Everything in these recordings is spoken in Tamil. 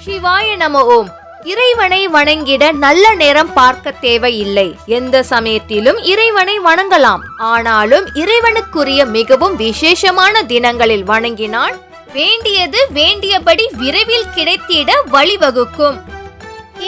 சிவாய நம ஓம். இறைவனை வணங்கிட நல்ல நேரம் பார்க்க தேவையில்லை. எந்த சமயத்திலும் இறைவனை வணங்கலாம். ஆனாலும் இறைவனுக்குரிய மிகவும் விசேஷமான தினங்களில் வணங்கினால் வேண்டியது வேண்டியபடி விரைவில் கிடைத்திட வழிவகுக்கும்.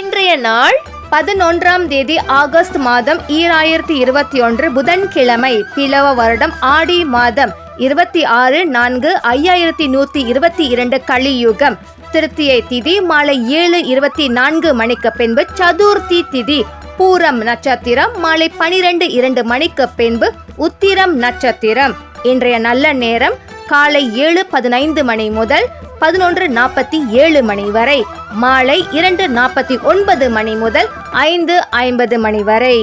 இன்றைய நாள் 11ஆம் தேதி ஆகஸ்ட் மாதம் 2021 புதன்கிழமை, பிலவ வருடம் ஆடி மாதம் 26/4/5122 கலியுகம். திருத்தியை திதி மாலை 7:24 மணிக்கு பின்பு சதுர்த்தி திதி, பூரம் நட்சத்திரம் மாலை 12:02 மணிக்கு பின்பு உத்திரம் நட்சத்திரம். இன்றைய நல்ல நேரம் காலை 7:15 மணி முதல் 11:47 மணி வரை, மாலை 2:49 மணி முதல் 5:50 மணி வரை.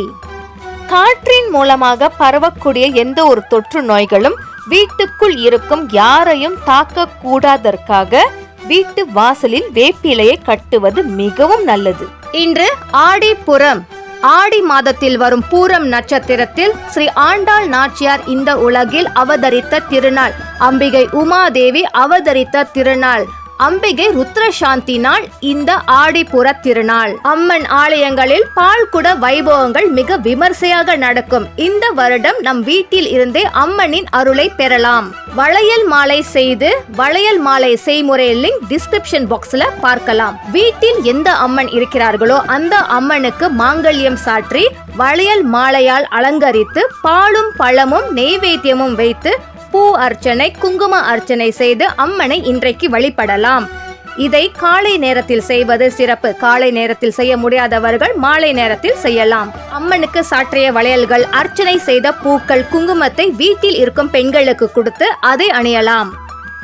காற்றின் மூலமாக பரவக்கூடிய எந்த ஒரு தொற்று நோய்களும் வீட்டுக்குள் இருக்கும் யாரையும் தாக்க கூடாதற்காக வீட்டு வாசலில் வேப்பிலையை கட்டுவது மிகவும் நல்லது. இன்று ஆடிப்புறம். ஆடி மாதத்தில் வரும் பூரம் நட்சத்திரத்தில் ஸ்ரீ ஆண்டாள் நாச்சியார் இந்த உலகில் அவதரித்த திருநாள். அம்பிகை உமாதேவி அவதரித்த திருநாள். அம்பிகை ருத்ரசாந்தி நாள் இந்த ஆடிப்புற திருநாள். அம்மன் ஆலயங்களில் பால்குட வைபவங்கள் மிக விமர்சையாக நடக்கும். இந்த வருடம் நம் வீட்டில் இருந்தே அம்மனின் அருளை பெறலாம். வளையல் மாலை செய்து வளையல் மாலை செய்முறை லிங்க் டிஸ்கிரிப்ஷன் பாக்ஸ்ல பார்க்கலாம். வீட்டில் எந்த அம்மன் இருக்கிறார்களோ அந்த அம்மனுக்கு மாங்கல்யம் சாற்றி வளையல் மாலையால் அலங்கரித்து பாலும் பழமும் நெய்வேத்தியமும் வைத்து பூ அர்ச்சனை குங்கும அர்ச்சனை செய்து அம்மனை இன்றைக்கு வழிபடலாம். இதை காலை நேரத்தில் செய்வது சிறப்பு. காலை நேரத்தில் செய்ய முடியாதவர்கள் மாலை நேரத்தில் செய்யலாம். அம்மனுக்கு சாற்றிய வளையல்கள், அர்ச்சனை செய்த பூக்கள், குங்குமத்தை வீட்டில் இருக்கும் பெண்களுக்கு கொடுத்து அதை அணியலாம்.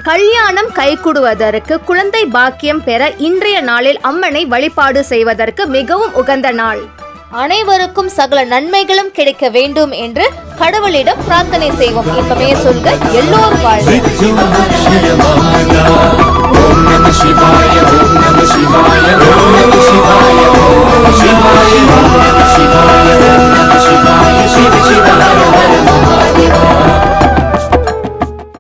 கல்யாணம் கைகூடுவதற்கு, குழந்தை பாக்கியம் பெற இன்றைய நாளில் அம்மனை வழிபாடு செய்வதற்கு மிகவும் உகந்த நாள். அனைவருக்கும் சகல நன்மைகளும் கிடைக்க வேண்டும் என்று கடவுளிடம் பிரார்த்தனை செய்வோம். இப்பவே சொல்க, எல்லோரும் வாழ்க.